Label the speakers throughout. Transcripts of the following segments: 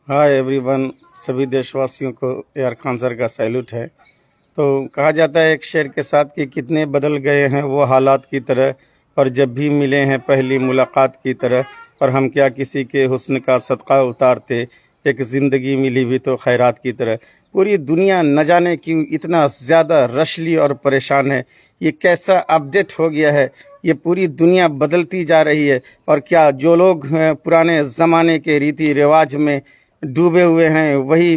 Speaker 1: Hi everyone, सभी देशवासियों को AR खान सर का सैल्यूट है। तो कहा जाता है एक शेर के साथ कि कितने बदल गए हैं वो हालात की तरह, और जब भी मिले हैं पहली मुलाकात की तरह, और हम क्या किसी के हुस्न का सदका उतारते, एक ज़िंदगी मिली भी तो खैरात की तरह। पूरी दुनिया न जाने क्यों इतना ज़्यादा रशली और परेशान है। ये कैसा अपडेट हो गया है, ये पूरी दुनिया बदलती जा रही है। और क्या जो लोग पुराने ज़माने के रीति रिवाज में डूबे हुए हैं, वही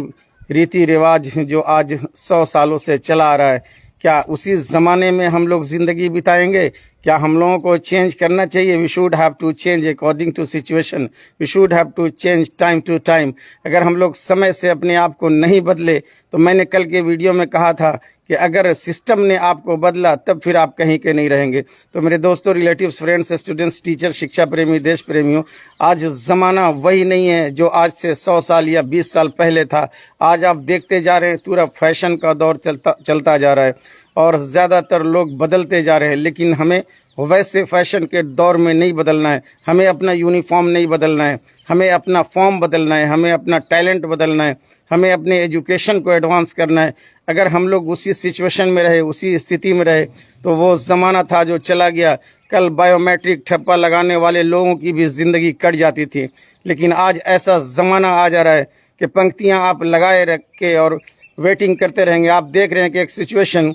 Speaker 1: रीति रिवाज जो आज 100 सालों से चला आ रहा है, क्या उसी ज़माने में हम लोग ज़िंदगी बिताएंगे? क्या हम लोगों को चेंज करना चाहिए? We should have to change according to situation, we should have to change time to time. अगर हम लोग समय से अपने आप को नहीं बदले, तो मैंने कल के वीडियो में कहा था कि अगर सिस्टम ने आपको बदला तब फिर आप कहीं के नहीं रहेंगे। तो मेरे दोस्तों, रिलेटिव्स, फ्रेंड्स, स्टूडेंट्स, टीचर, शिक्षा प्रेमी, देश प्रेमियों, आज ज़माना वही नहीं है जो आज से 100 साल या 20 साल पहले था। आज आप देखते जा रहे हैं पूरा फैशन का दौर चलता जा रहा है, और ज़्यादातर लोग बदलते जा रहे हैं। लेकिन हमें वैसे फैशन के दौर में नहीं बदलना है। हमें अपना यूनिफॉर्म नहीं बदलना है, हमें अपना फॉर्म बदलना है, हमें अपना टैलेंट बदलना है, हमें अपने एजुकेशन को एडवांस करना है। अगर हम लोग उसी सिचुएशन में रहे, उसी स्थिति में रहे, तो वो ज़माना था जो चला गया। कल बायोमेट्रिक ठप्पा लगाने वाले लोगों की भी ज़िंदगी कट जाती थी। लेकिन आज ऐसा ज़माना आ जा रहा है कि पंक्तियां आप लगाए रख के और वेटिंग करते रहेंगे। आप देख रहे हैं कि एक सिचुएशन,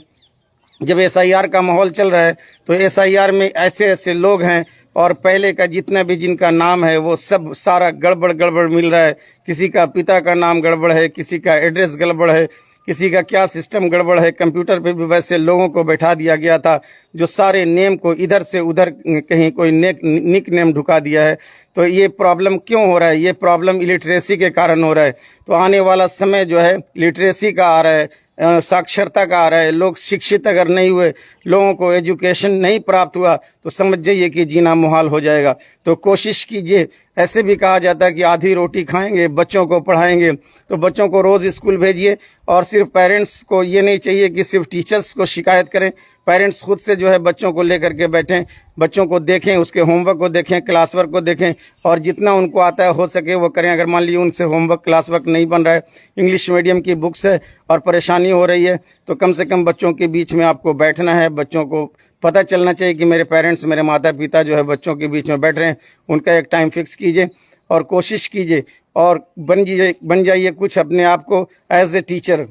Speaker 1: जब SIR का माहौल चल रहा है, तो SIR में ऐसे ऐसे लोग हैं, और पहले का जितना भी जिनका नाम है वो सब सारा गड़बड़ गड़बड़ मिल रहा है। किसी का पिता का नाम गड़बड़ है, किसी का एड्रेस गड़बड़ है, किसी का क्या सिस्टम गड़बड़ है। कंप्यूटर पे भी वैसे लोगों को बैठा दिया गया था जो सारे नेम को इधर से उधर कहीं कोई निक नेम ढुका दिया है। तो ये प्रॉब्लम क्यों हो रहा है? ये प्रॉब्लम इलिटरेसी के कारण हो रहा है। तो आने वाला समय जो है लिटरेसी का आ रहा है, साक्षरता का आ रहा है। लोग शिक्षित अगर नहीं हुए, लोगों को एजुकेशन नहीं प्राप्त हुआ, तो समझ जाइए कि जीना मुहाल हो जाएगा। तो कोशिश कीजिए। ऐसे भी कहा जाता है कि आधी रोटी खाएंगे, बच्चों को पढ़ाएंगे, तो बच्चों को रोज़ स्कूल भेजिए। और सिर्फ पेरेंट्स को ये नहीं चाहिए कि सिर्फ टीचर्स को शिकायत करें, पेरेंट्स खुद से जो है बच्चों को लेकर के बैठें, बच्चों को देखें, उसके होमवर्क को देखें, क्लास वर्क को देखें, और जितना उनको आता है हो सके वो करें। अगर मान लीजिए उनसे होमवर्क क्लास वर्क नहीं बन रहा है, इंग्लिश मीडियम की बुक्स है और परेशानी हो रही है, तो कम से कम बच्चों के बीच में आपको बैठना है। बच्चों को पता चलना चाहिए कि मेरे पेरेंट्स, मेरे माता पिता जो है बच्चों के बीच में बैठ रहे हैं। उनका एक टाइम फिक्स कीजिए और कोशिश कीजिए, और बन जाइए कुछ अपने आप को एज ए टीचर।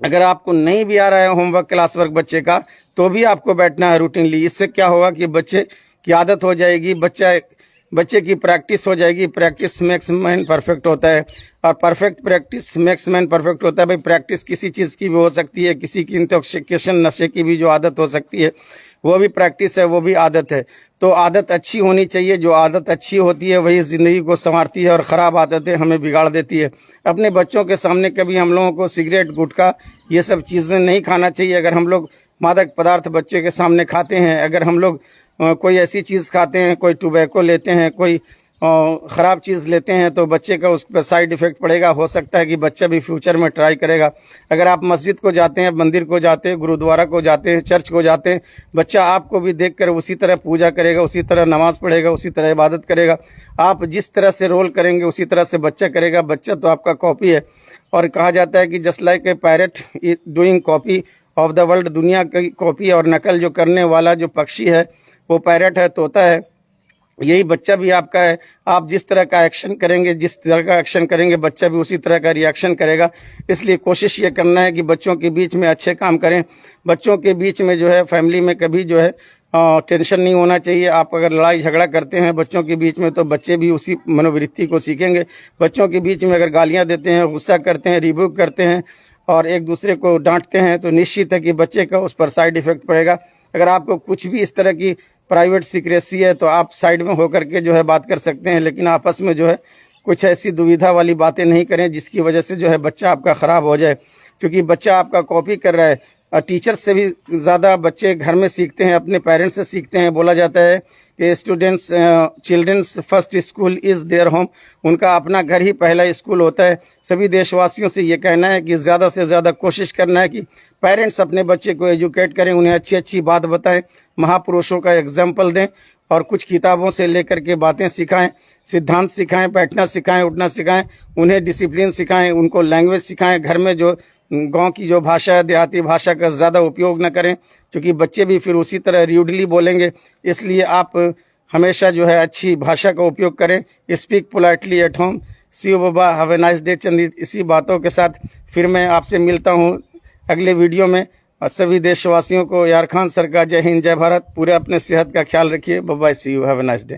Speaker 1: अगर आपको नहीं भी आ रहा है होमवर्क क्लास वर्क बच्चे का, तो भी आपको बैठना है रूटीनली। इससे क्या होगा कि बच्चे की आदत हो जाएगी, बच्चे की प्रैक्टिस हो जाएगी। प्रैक्टिस मेक्स मैन परफेक्ट होता है, और perfect practice makes man perfect होता है। भाई प्रैक्टिस किसी चीज़ की भी हो सकती है, किसी की इंटॉक्सिकेशन नशे की भी जो आदत हो सकती है, वो भी प्रैक्टिस है, वो भी आदत है। तो आदत अच्छी होनी चाहिए। जो आदत अच्छी होती है वही ज़िंदगी को संवारती है, और ख़राब आदतें हमें बिगाड़ देती है। अपने बच्चों के सामने कभी हम लोगों को सिगरेट, गुटखा, ये सब चीज़ें नहीं खाना चाहिए। अगर हम लोग मादक पदार्थ बच्चे के सामने खाते हैं, अगर हम लोग कोई ऐसी चीज़ खाते हैं, कोई टोबैको लेते हैं, कोई ख़राब चीज़ लेते हैं, तो बच्चे का उस पर साइड इफ़ेक्ट पड़ेगा। हो सकता है कि बच्चा भी फ्यूचर में ट्राई करेगा। अगर आप मस्जिद को जाते हैं, मंदिर को जाते हैं, गुरुद्वारा को जाते हैं, चर्च को जाते हैं, बच्चा आपको भी देखकर उसी तरह पूजा करेगा, उसी तरह नमाज़ पढ़ेगा, उसी तरह इबादत करेगा। आप जिस तरह से रोल करेंगे उसी तरह से बच्चा करेगा। बच्चा तो आपका कॉपी है। और कहा जाता है कि just like a parrot doing copy of the world, दुनिया की कॉपी और नकल जो करने वाला जो पक्षी है वो पैरेट है, तोता है। यही बच्चा भी आपका है। आप जिस तरह का एक्शन करेंगे, जिस तरह का एक्शन करेंगे, बच्चा भी उसी तरह का रिएक्शन करेगा। इसलिए कोशिश ये करना है कि बच्चों के बीच में अच्छे काम करें। बच्चों के बीच में जो है फैमिली में कभी जो है टेंशन नहीं होना चाहिए। आप अगर लड़ाई झगड़ा करते हैं बच्चों के बीच में, तो बच्चे भी उसी मनोवृत्ति को सीखेंगे। बच्चों के बीच में अगर गालियाँ देते हैं, गुस्सा करते हैं, रिब्यूक करते हैं और एक दूसरे को डांटते हैं, तो निश्चित है कि बच्चे का उस पर साइड इफेक्ट पड़ेगा। अगर आपको कुछ भी इस तरह की प्राइवेट सीक्रेसी है, तो आप साइड में होकर के जो है बात कर सकते हैं, लेकिन आपस में जो है कुछ ऐसी दुविधा वाली बातें नहीं करें जिसकी वजह से जो है बच्चा आपका ख़राब हो जाए। क्योंकि बच्चा आपका कॉपी कर रहा है। टीचर से भी ज़्यादा बच्चे घर में सीखते हैं, अपने पेरेंट्स से सीखते हैं। बोला जाता है कि students childrens first school is their home, उनका अपना घर ही पहला स्कूल होता है। सभी देशवासियों से ये कहना है कि ज़्यादा से ज़्यादा कोशिश करना है कि पेरेंट्स अपने बच्चे को एजुकेट करें, उन्हें अच्छी अच्छी बात बताएं, महापुरुषों का एग्जाम्पल दें, और कुछ किताबों से लेकर के बातें सिखाएं, सिद्धांत सिखाएं, बैठना सिखाएं, उठना सिखाएं, उन्हें डिसिप्लिन सिखाएं, उनको लैंग्वेज सिखाएं। घर में जो गांव की जो भाषा है, देहाती भाषा का ज़्यादा उपयोग न करें, क्योंकि बच्चे भी फिर उसी तरह र्यूडली बोलेंगे। इसलिए आप हमेशा जो है अच्छी भाषा का उपयोग करें। Speak politely at home. See you बाबा, हैव ए नाइस डे। चंद इसी बातों के साथ फिर मैं आपसे मिलता हूँ अगले वीडियो में। और सभी देशवासियों को यार खान सर का जय हिंद, जय भारत। पूरे अपने सेहत का ख्याल रखिए। Bye bye, see you, have a nice day.